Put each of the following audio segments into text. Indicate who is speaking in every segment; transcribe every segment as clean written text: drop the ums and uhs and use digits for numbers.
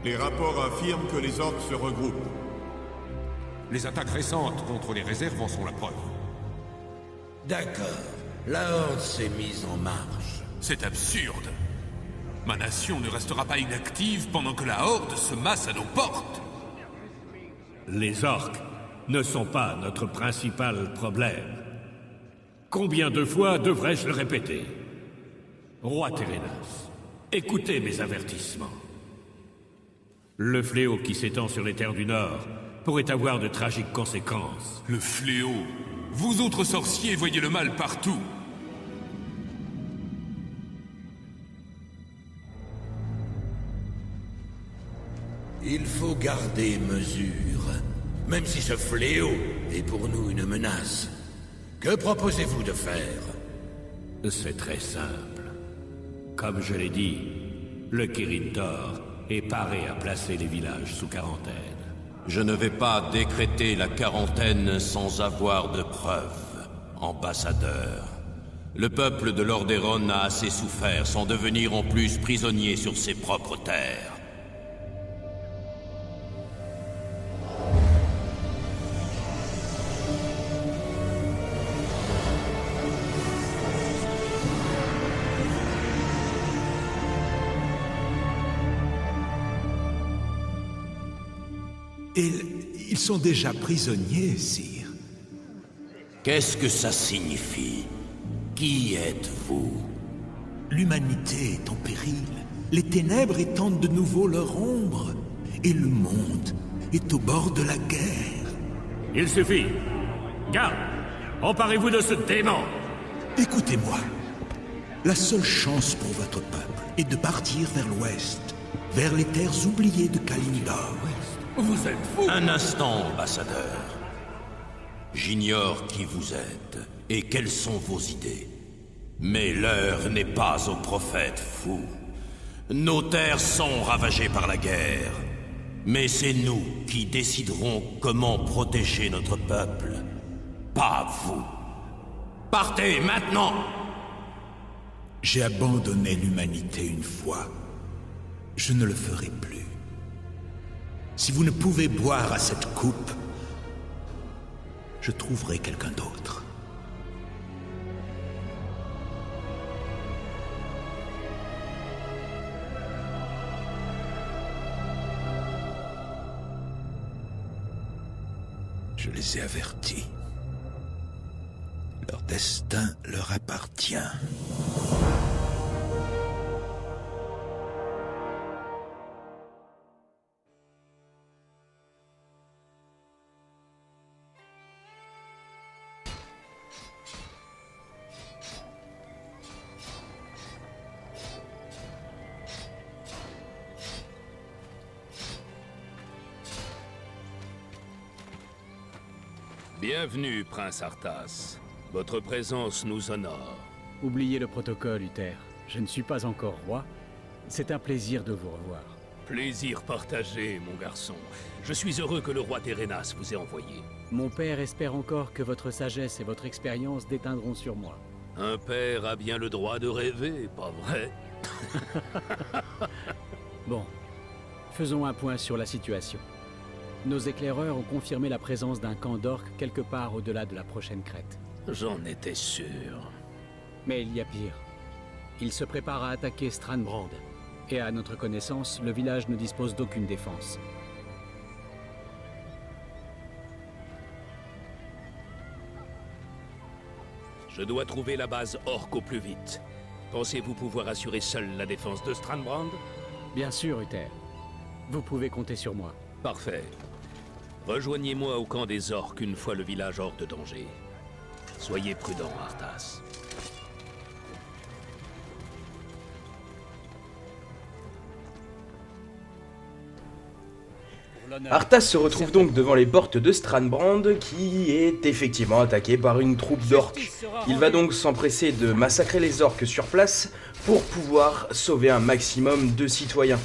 Speaker 1: Les rapports affirment que les orques se regroupent.
Speaker 2: Les attaques récentes contre les réserves en sont la preuve.
Speaker 3: D'accord. La Horde s'est mise en marche.
Speaker 4: C'est absurde. Ma nation ne restera pas inactive pendant que la Horde se masse à nos portes.
Speaker 5: Les orques ne sont pas notre principal problème. Combien de fois devrais-je le répéter? Roi Térénas, écoutez mes avertissements. Le fléau qui s'étend sur les terres du Nord pourrait avoir de tragiques conséquences.
Speaker 4: Le fléau. Vous autres sorciers voyez le mal partout.
Speaker 3: Il faut garder mesure, même si ce fléau est pour nous une menace. Que proposez-vous de faire?
Speaker 5: C'est très simple. Comme je l'ai dit, le Kirin Tor est paré à placer les villages sous quarantaine.
Speaker 6: Je ne vais pas décréter la quarantaine sans avoir de preuves, ambassadeur. Le peuple de Lordaeron a assez souffert sans devenir en plus prisonnier sur ses propres terres.
Speaker 7: Ils sont déjà prisonniers, sire.
Speaker 6: Qu'est-ce que ça signifie? Qui êtes-vous?
Speaker 7: L'humanité est en péril. Les ténèbres étendent de nouveau leur ombre. Et le monde est au bord de la guerre.
Speaker 5: Il suffit. Garde! Emparez-vous de ce démon!
Speaker 7: Écoutez-moi. La seule chance pour votre peuple est de partir vers l'ouest, vers les terres oubliées de Kalimdor.
Speaker 4: Vous êtes fous!
Speaker 6: Un instant, ambassadeur. J'ignore qui vous êtes et quelles sont vos idées. Mais l'heure n'est pas aux prophètes fous. Nos terres sont ravagées par la guerre. Mais c'est nous qui déciderons comment protéger notre peuple. Pas vous. Partez maintenant!
Speaker 7: J'ai abandonné l'humanité une fois. Je ne le ferai plus. Si vous ne pouvez boire à cette coupe, je trouverai quelqu'un d'autre. Je les ai avertis. Leur destin leur appartient.
Speaker 8: Bienvenue, Prince Arthas. Votre présence nous honore.
Speaker 9: Oubliez le protocole, Uther. Je ne suis pas encore roi. C'est un plaisir de vous revoir.
Speaker 8: Plaisir partagé, mon garçon. Je suis heureux que le roi Térénas vous ait envoyé.
Speaker 9: Mon père espère encore que votre sagesse et votre expérience déteindront sur moi.
Speaker 8: Un père a bien le droit de rêver, pas vrai?
Speaker 9: Bon, faisons un point sur la situation. Nos éclaireurs ont confirmé la présence d'un camp d'orques quelque part au-delà de la prochaine crête.
Speaker 8: J'en étais sûr.
Speaker 9: Mais il y a pire. Ils se préparent à attaquer Strandbrand. Et à notre connaissance, le village ne dispose d'aucune défense.
Speaker 8: Je dois trouver la base orque au plus vite. Pensez-vous pouvoir assurer seul la défense de Strandbrand?
Speaker 9: Bien sûr, Uther. Vous pouvez compter sur moi.
Speaker 8: Parfait. Rejoignez-moi au camp des orques une fois le village hors de danger. Soyez prudent, Arthas.
Speaker 10: Arthas se retrouve donc devant les portes de Strandbrand, qui est effectivement attaqué par une troupe d'orques. Il va donc s'empresser de massacrer les orques sur place pour pouvoir sauver un maximum de citoyens.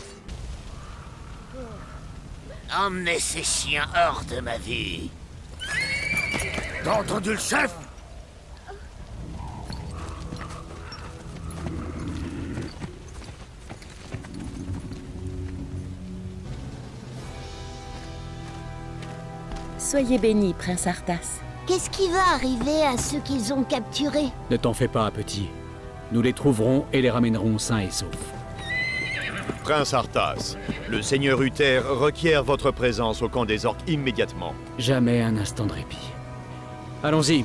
Speaker 11: Emmenez ces chiens hors de ma vie. T'as entendu le chef?
Speaker 12: Soyez béni, prince Arthas.
Speaker 11: Qu'est-ce qui va arriver à ceux qu'ils ont capturés?
Speaker 9: Ne t'en fais pas, petit. Nous les trouverons et les ramènerons sains et saufs.
Speaker 1: Prince Arthas, le seigneur Uther requiert votre présence au camp des orques immédiatement.
Speaker 9: Jamais un instant de répit. Allons-y.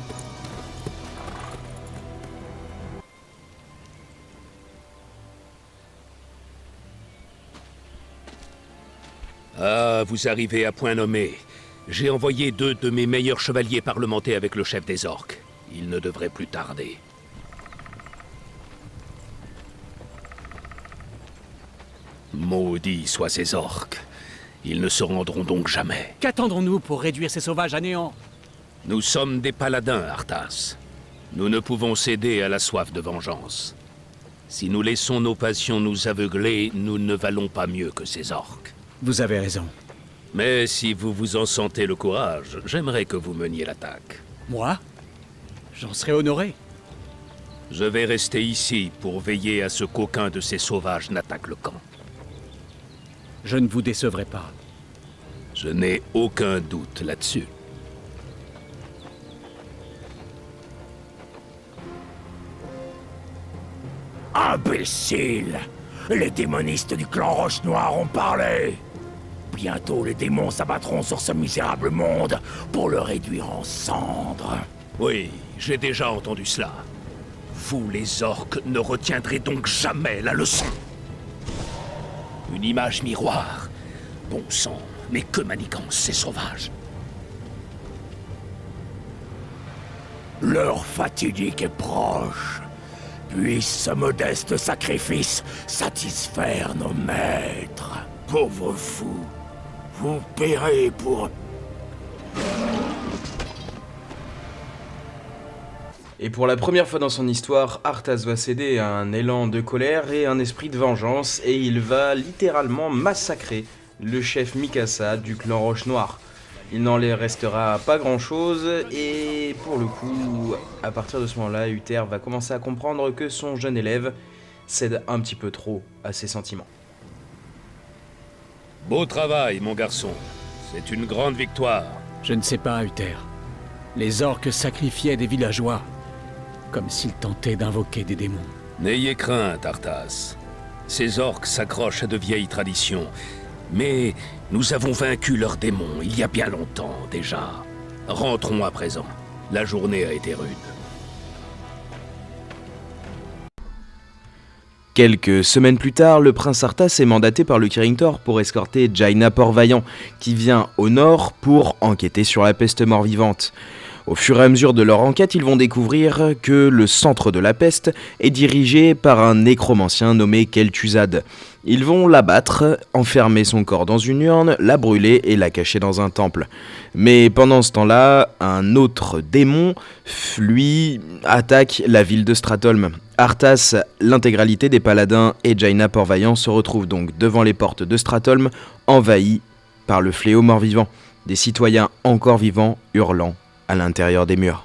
Speaker 8: Ah, vous arrivez à point nommé. J'ai envoyé 2 de mes meilleurs chevaliers parlementer avec le chef des orques. Il ne devrait plus tarder. Maudits soient ces orques. Ils ne se rendront donc jamais.
Speaker 9: Qu'attendons-nous pour réduire ces sauvages à néant?
Speaker 8: Nous sommes des paladins, Arthas. Nous ne pouvons céder à la soif de vengeance. Si nous laissons nos passions nous aveugler, nous ne valons pas mieux que ces orques.
Speaker 9: Vous avez raison.
Speaker 8: Mais si vous vous en sentez le courage, j'aimerais que vous meniez l'attaque.
Speaker 9: Moi? J'en serais honoré.
Speaker 8: Je vais rester ici pour veiller à ce qu'aucun de ces sauvages n'attaque le camp.
Speaker 9: Je ne vous décevrai pas.
Speaker 8: Je n'ai aucun doute là-dessus.
Speaker 13: Imbécile! Les démonistes du clan Roche-Noire ont parlé! Bientôt les démons s'abattront sur ce misérable monde pour le réduire en cendres.
Speaker 8: Oui, j'ai déjà entendu cela. Vous, les orques, ne retiendrez donc jamais la leçon. Une image miroir. Bon sang, mais que manigance ces sauvages.
Speaker 13: L'heure fatidique est proche. Puisse ce modeste sacrifice satisfaire nos maîtres. Pauvres fous, vous paierez pour...
Speaker 10: Et pour la première fois dans son histoire, Arthas va céder à un élan de colère et un esprit de vengeance, et il va littéralement massacrer le chef Mikasa du clan Roche-Noire. Il n'en les restera pas grand chose, et pour le coup, à partir de ce moment-là, Uther va commencer à comprendre que son jeune élève cède un petit peu trop à ses sentiments.
Speaker 8: Beau travail, mon garçon. C'est une grande victoire.
Speaker 9: Je ne sais pas, Uther. Les orques sacrifiaient des villageois, comme s'ils tentaient d'invoquer des démons.
Speaker 8: N'ayez crainte, Arthas. Ces orques s'accrochent à de vieilles traditions. Mais nous avons vaincu leurs démons il y a bien longtemps déjà. Rentrons à présent. La journée a été rude.
Speaker 10: Quelques semaines plus tard, le prince Arthas est mandaté par le Kirin Tor pour escorter Jaina Port-Vaillant, qui vient au nord pour enquêter sur la peste mort-vivante. Au fur et à mesure de leur enquête, ils vont découvrir que le centre de la peste est dirigé par un nécromancien nommé Kel'Thuzad. Ils vont l'abattre, enfermer son corps dans une urne, la brûler et la cacher dans un temple. Mais pendant ce temps-là, un autre démon, lui, attaque la ville de Stratholme. Arthas, l'intégralité des paladins et Jaina Port-Vaillant se retrouvent donc devant les portes de Stratholme, envahis par le fléau mort-vivant. Des citoyens encore vivants hurlant à l'intérieur des murs.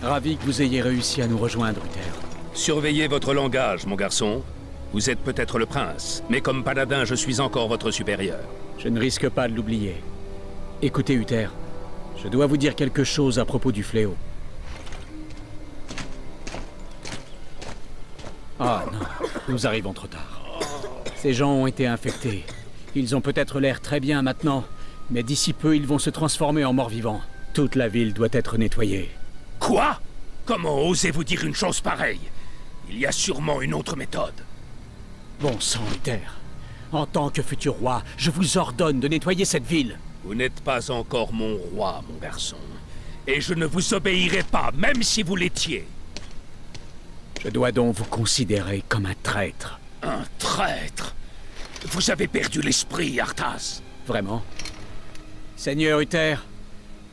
Speaker 9: Ravi que vous ayez réussi à nous rejoindre, Uther.
Speaker 8: Surveillez votre langage, mon garçon. Vous êtes peut-être le prince, mais comme paladin, je suis encore votre supérieur.
Speaker 9: Je ne risque pas de l'oublier. Écoutez, Uther, je dois vous dire quelque chose à propos du fléau. Ah non, nous arrivons trop tard. Ces gens ont été infectés. Ils ont peut-être l'air très bien maintenant, mais d'ici peu, ils vont se transformer en morts-vivants. Toute la ville doit être nettoyée.
Speaker 8: Quoi? Comment osez-vous dire une chose pareille? Il y a sûrement une autre méthode.
Speaker 9: Bon sang, Uther. En tant que futur roi, je vous ordonne de nettoyer cette ville.
Speaker 8: Vous n'êtes pas encore mon roi, mon garçon. Et je ne vous obéirai pas, même si vous l'étiez.
Speaker 9: Je dois donc vous considérer comme un traître.
Speaker 8: Un traître? Vous avez perdu l'esprit, Arthas.
Speaker 9: Vraiment? Seigneur Uther,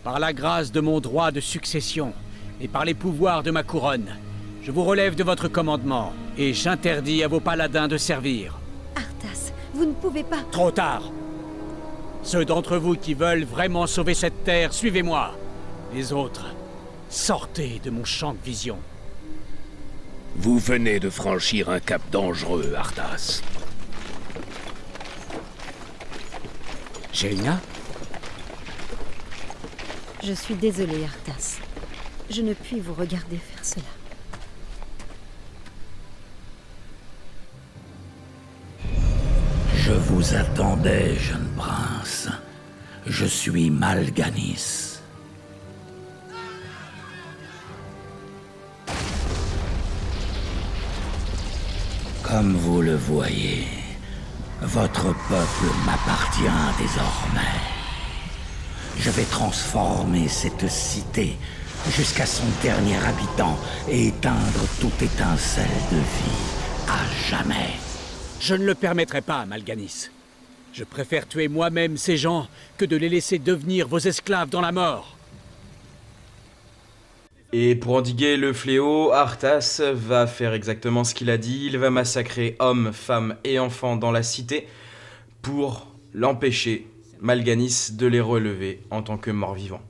Speaker 9: par la grâce de mon droit de succession et par les pouvoirs de ma couronne, je vous relève de votre commandement et j'interdis à vos paladins de servir.
Speaker 14: Arthas, vous ne pouvez pas...
Speaker 9: Trop tard! Ceux d'entre vous qui veulent vraiment sauver cette terre, suivez-moi. Les autres, sortez de mon champ de vision.
Speaker 8: Vous venez de franchir un cap dangereux, Arthas.
Speaker 9: Jaina?
Speaker 14: Je suis désolée, Arthas. Je ne puis vous regarder faire cela.
Speaker 13: Je vous attendais, jeune prince. Je suis Mal'Ganis. Comme vous le voyez, votre peuple m'appartient désormais. Je vais transformer cette cité jusqu'à son dernier habitant et éteindre toute étincelle de vie à jamais.
Speaker 9: Je ne le permettrai pas, Mal'Ganis. Je préfère tuer moi-même ces gens que de les laisser devenir vos esclaves dans la mort.
Speaker 10: Et pour endiguer le fléau, Arthas va faire exactement ce qu'il a dit. Il va massacrer hommes, femmes et enfants dans la cité pour l'empêcher, Mal'Ganis, de les relever en tant que mort-vivant.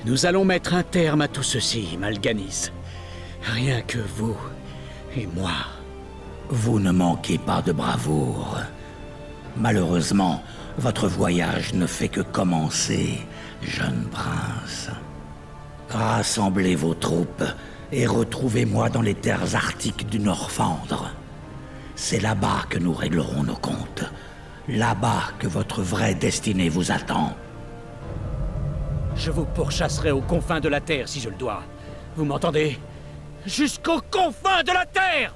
Speaker 9: Nous allons mettre un terme à tout ceci, Mal'Ganis. Rien que vous et moi.
Speaker 13: Vous ne manquez pas de bravoure. Malheureusement, votre voyage ne fait que commencer, jeune prince. Rassemblez vos troupes et retrouvez-moi dans les terres arctiques du Norfandre. C'est là-bas que nous réglerons nos comptes. Là-bas que votre vraie destinée vous attend.
Speaker 9: Je vous pourchasserai aux confins de la Terre si je le dois. Vous m'entendez? Jusqu'aux confins de la Terre!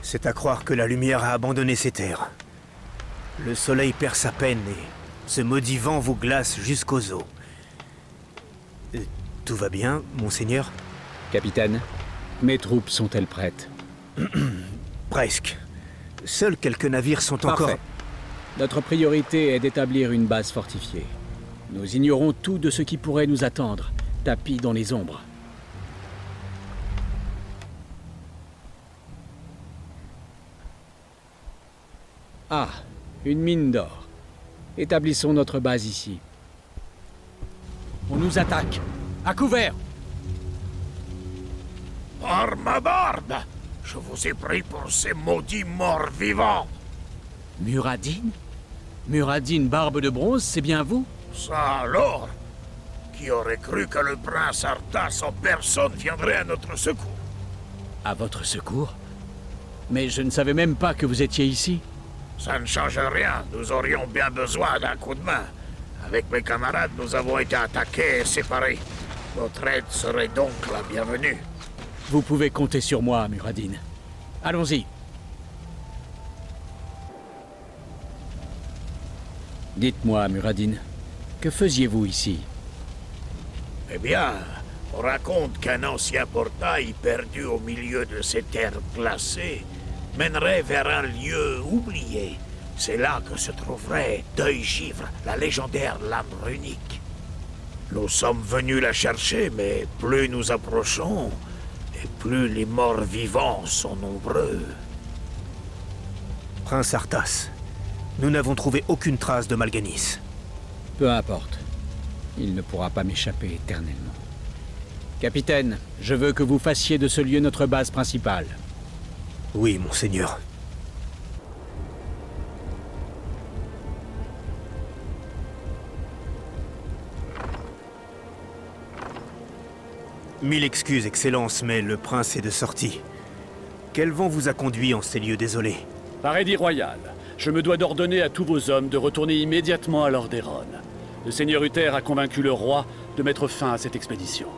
Speaker 15: C'est à croire que la lumière a abandonné ces terres. Le soleil perd sa peine et ce maudit vent vous glace jusqu'aux os. Tout va bien, monseigneur?
Speaker 9: Capitaine, mes troupes sont-elles prêtes?
Speaker 15: Presque. Seuls quelques navires sont encore...
Speaker 9: Parfait. Notre priorité est d'établir une base fortifiée. Nous ignorons tout de ce qui pourrait nous attendre, tapis dans les ombres. Ah, une mine d'or. Établissons notre base ici. On nous attaque. À couvert!
Speaker 11: Par ma barbe! Je vous ai pris pour ces maudits morts vivants!
Speaker 9: Muradin? Muradin Barbe de Bronze, c'est bien vous?
Speaker 11: Ça alors? Qui aurait cru que le prince Arthas en personne viendrait à notre secours?
Speaker 9: À votre secours? Mais je ne savais même pas que vous étiez ici.
Speaker 11: Ça ne change rien, nous aurions bien besoin d'un coup de main. Avec mes camarades, nous avons été attaqués et séparés. Votre aide serait donc la bienvenue.
Speaker 9: Vous pouvez compter sur moi, Muradin. Allons-y. Dites-moi, Muradin, que faisiez-vous ici?
Speaker 11: Eh bien, on raconte qu'un ancien portail perdu au milieu de ces terres glacées mènerait vers un lieu oublié. C'est là que se trouverait Deuil-Givre, la légendaire lame runique. Nous sommes venus la chercher, mais plus nous approchons, et plus les morts vivants sont nombreux.
Speaker 15: Prince Arthas, nous n'avons trouvé aucune trace de Mal'Ganis.
Speaker 9: Peu importe. Il ne pourra pas m'échapper éternellement. Capitaine, je veux que vous fassiez de ce lieu notre base principale.
Speaker 15: Oui, monseigneur. Mille excuses, Excellence, mais le prince est de sortie. Quel vent vous a conduit en ces lieux désolés?
Speaker 16: Par édit royal, je me dois d'ordonner à tous vos hommes de retourner immédiatement à Lordaeron. Le seigneur Uther a convaincu le roi de mettre fin à cette expédition.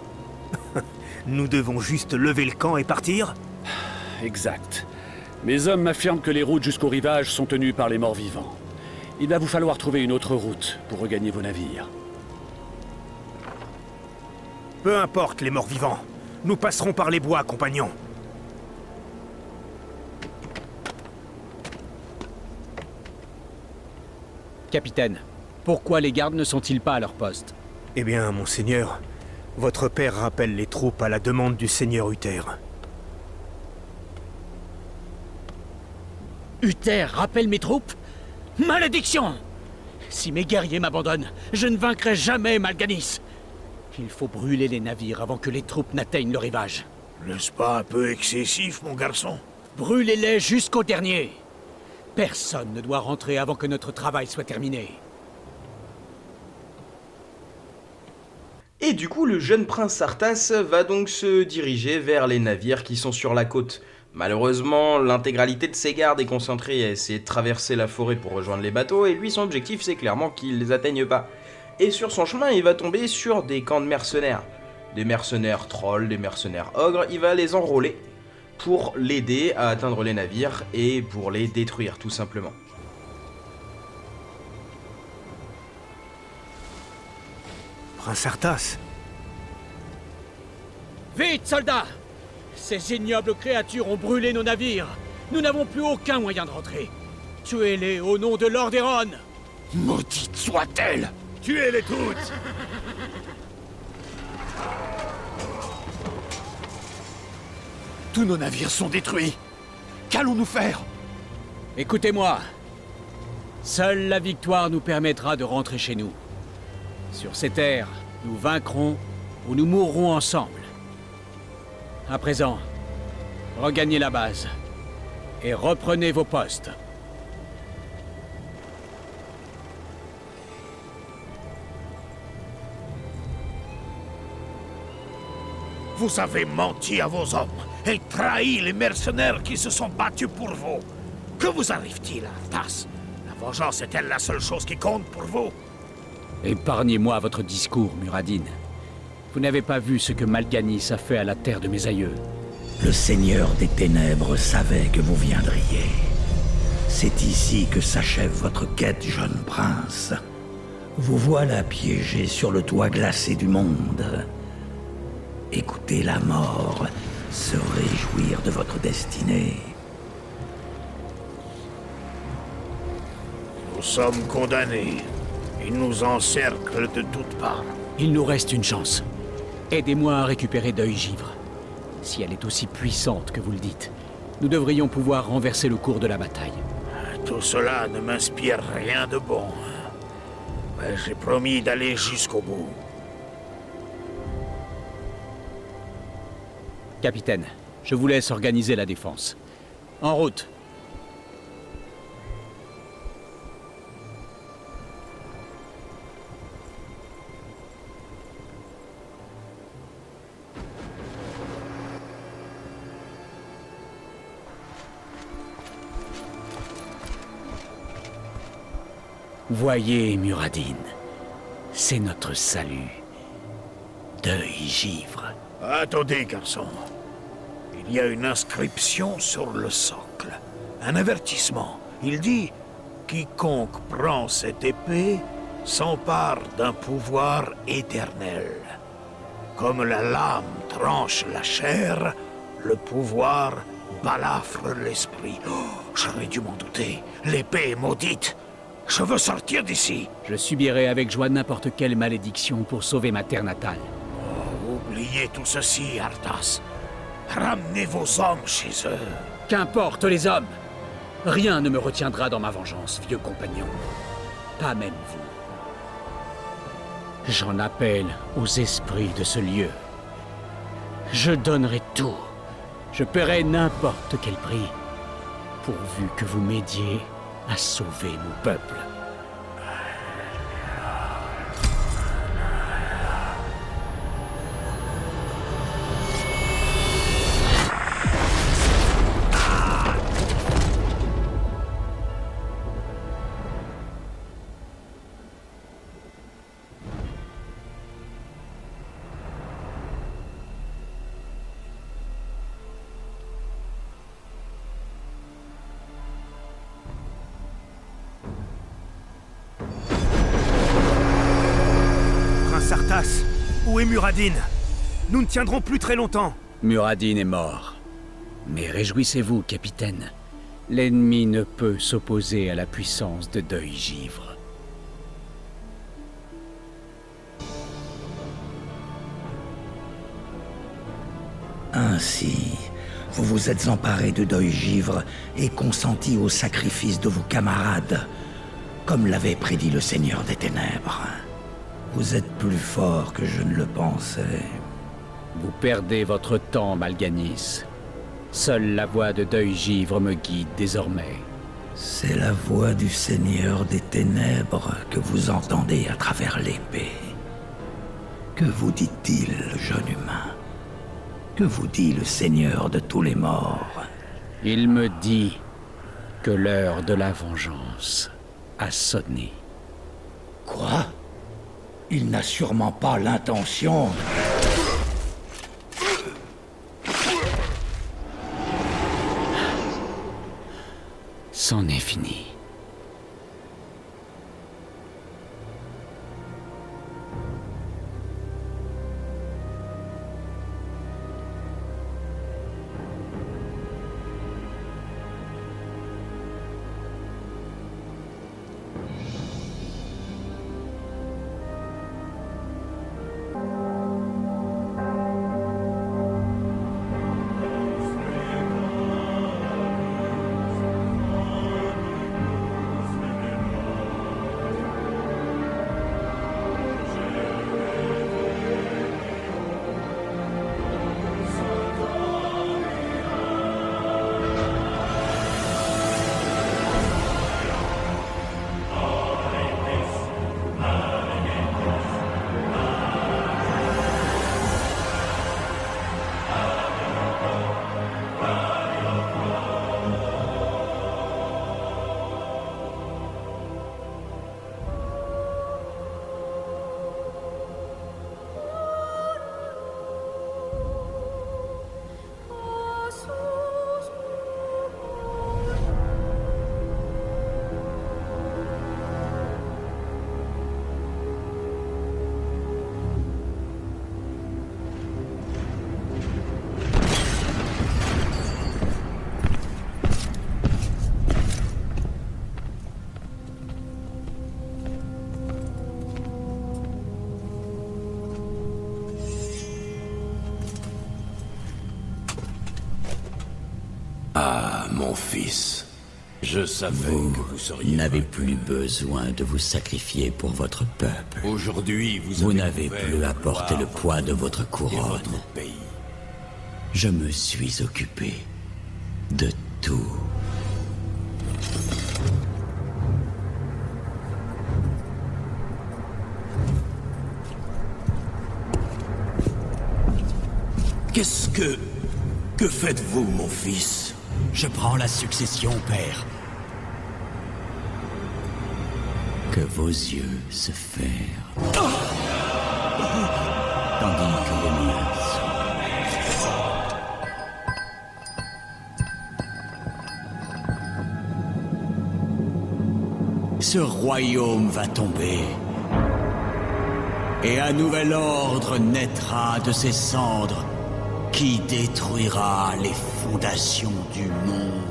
Speaker 15: Nous devons juste lever le camp et partir?
Speaker 16: Exact. Mes hommes m'affirment que les routes jusqu'au rivage sont tenues par les morts-vivants. Il va vous falloir trouver une autre route pour regagner vos navires.
Speaker 15: Peu importe les morts-vivants. Nous passerons par les bois, compagnons.
Speaker 9: Capitaine, pourquoi les gardes ne sont-ils pas à leur poste?
Speaker 15: Eh bien, monseigneur, votre père rappelle les troupes à la demande du seigneur Uther.
Speaker 9: Uther rappelle mes troupes? Malédiction! Si mes guerriers m'abandonnent, je ne vaincrai jamais Mal'Ganis. Il faut brûler les navires avant que les troupes n'atteignent le rivage.
Speaker 11: N'est-ce pas un peu excessif, mon garçon?
Speaker 9: Brûlez-les jusqu'au dernier. Personne ne doit rentrer avant que notre travail soit terminé.
Speaker 10: Et du coup, le jeune prince Arthas va donc se diriger vers les navires qui sont sur la côte. Malheureusement, l'intégralité de ses gardes est concentrée à essayer de traverser la forêt pour rejoindre les bateaux, et lui, son objectif, c'est clairement qu'il les atteigne pas. Et sur son chemin, il va tomber sur des camps de mercenaires. Des mercenaires trolls, des mercenaires ogres, il va les enrôler pour l'aider à atteindre les navires et pour les détruire, tout simplement.
Speaker 15: Prince Arthas.
Speaker 9: Vite, soldats! Ces ignobles créatures ont brûlé nos navires. Nous n'avons plus aucun moyen de rentrer. Tuez-les au nom de Lordaeron!
Speaker 11: Maudite soit-elle!
Speaker 4: Tuez-les toutes!
Speaker 11: Tous nos navires sont détruits. Qu'allons-nous faire?
Speaker 9: Écoutez-moi. Seule la victoire nous permettra de rentrer chez nous. Sur ces terres, nous vaincrons ou nous mourrons ensemble. À présent, regagnez la base et reprenez vos postes.
Speaker 11: Vous avez menti à vos hommes et trahi les mercenaires qui se sont battus pour vous. Que vous arrive-t-il, Arthas? La vengeance est-elle la seule chose qui compte pour vous?
Speaker 9: Épargnez-moi votre discours, Muradin. Vous n'avez pas vu ce que Mal'Ganis a fait à la terre de mes aïeux.
Speaker 13: Le Seigneur des Ténèbres savait que vous viendriez. C'est ici que s'achève votre quête, jeune prince. Vous voilà piégé sur le toit glacé du monde. Écoutez la mort se réjouir de votre destinée.
Speaker 11: Nous sommes condamnés. Ils nous encerclent de toutes parts.
Speaker 9: Il nous reste une chance. Aidez-moi à récupérer Deuil-Givre. Si elle est aussi puissante que vous le dites, nous devrions pouvoir renverser le cours de la bataille.
Speaker 11: Tout cela ne m'inspire rien de bon. Mais j'ai promis d'aller jusqu'au bout.
Speaker 9: Capitaine, je vous laisse organiser la défense. En route! Voyez, Muradin, c'est notre salut. Deuil-Givre.
Speaker 11: Attendez, garçon. Il y a une inscription sur le socle. Un avertissement. Il dit « Quiconque prend cette épée s'empare d'un pouvoir éternel. Comme la lame tranche la chair, le pouvoir balafre l'esprit. Oh, j'aurais dû m'en douter. L'épée est maudite. Je veux sortir d'ici.
Speaker 9: Je subirai avec joie n'importe quelle malédiction pour sauver ma terre natale.
Speaker 11: Oh, oubliez tout ceci, Arthas. Ramenez vos hommes chez eux.
Speaker 9: Qu'importe les hommes! Rien ne me retiendra dans ma vengeance, vieux compagnon. Pas même vous. J'en appelle aux esprits de ce lieu. Je donnerai tout. Je paierai n'importe quel prix, pourvu que vous m'aidiez à sauver mon peuple.
Speaker 15: Arthas, où est Muradin? Nous ne tiendrons plus très longtemps.
Speaker 9: Muradin est mort. Mais réjouissez-vous, capitaine. L'ennemi ne peut s'opposer à la puissance de Deuil-Givre.
Speaker 13: Ainsi, vous vous êtes emparé de Deuil-Givre et consenti au sacrifice de vos camarades, comme l'avait prédit le Seigneur des Ténèbres. Vous êtes plus fort que je ne le pensais.
Speaker 9: Vous perdez votre temps, Mal'Ganis. Seule la voix de Deuil-Givre me guide désormais.
Speaker 13: C'est la voix du Seigneur des Ténèbres que vous entendez à travers l'épée. Que vous dit-il, jeune humain? Que vous dit le Seigneur de tous les morts?
Speaker 9: Il me dit que l'heure de la vengeance a sonné.
Speaker 13: Quoi? Il n'a sûrement pas l'intention...
Speaker 9: C'en est fini.
Speaker 6: Ah, mon fils, je savais que vous seriez...
Speaker 17: Vous n'avez plus besoin de vous sacrifier pour votre peuple.
Speaker 6: Aujourd'hui,
Speaker 17: vous n'avez plus à porter le poids de votre couronne. Je me suis occupé de tout.
Speaker 6: Qu'est-ce que... Que faites-vous, mon fils?
Speaker 17: Je prends la succession, père. Que vos yeux se ferment. Tandis que les miens s'ouvrent. Ce royaume va tomber. Et un nouvel ordre naîtra de ses cendres qui détruira les fondations du monde.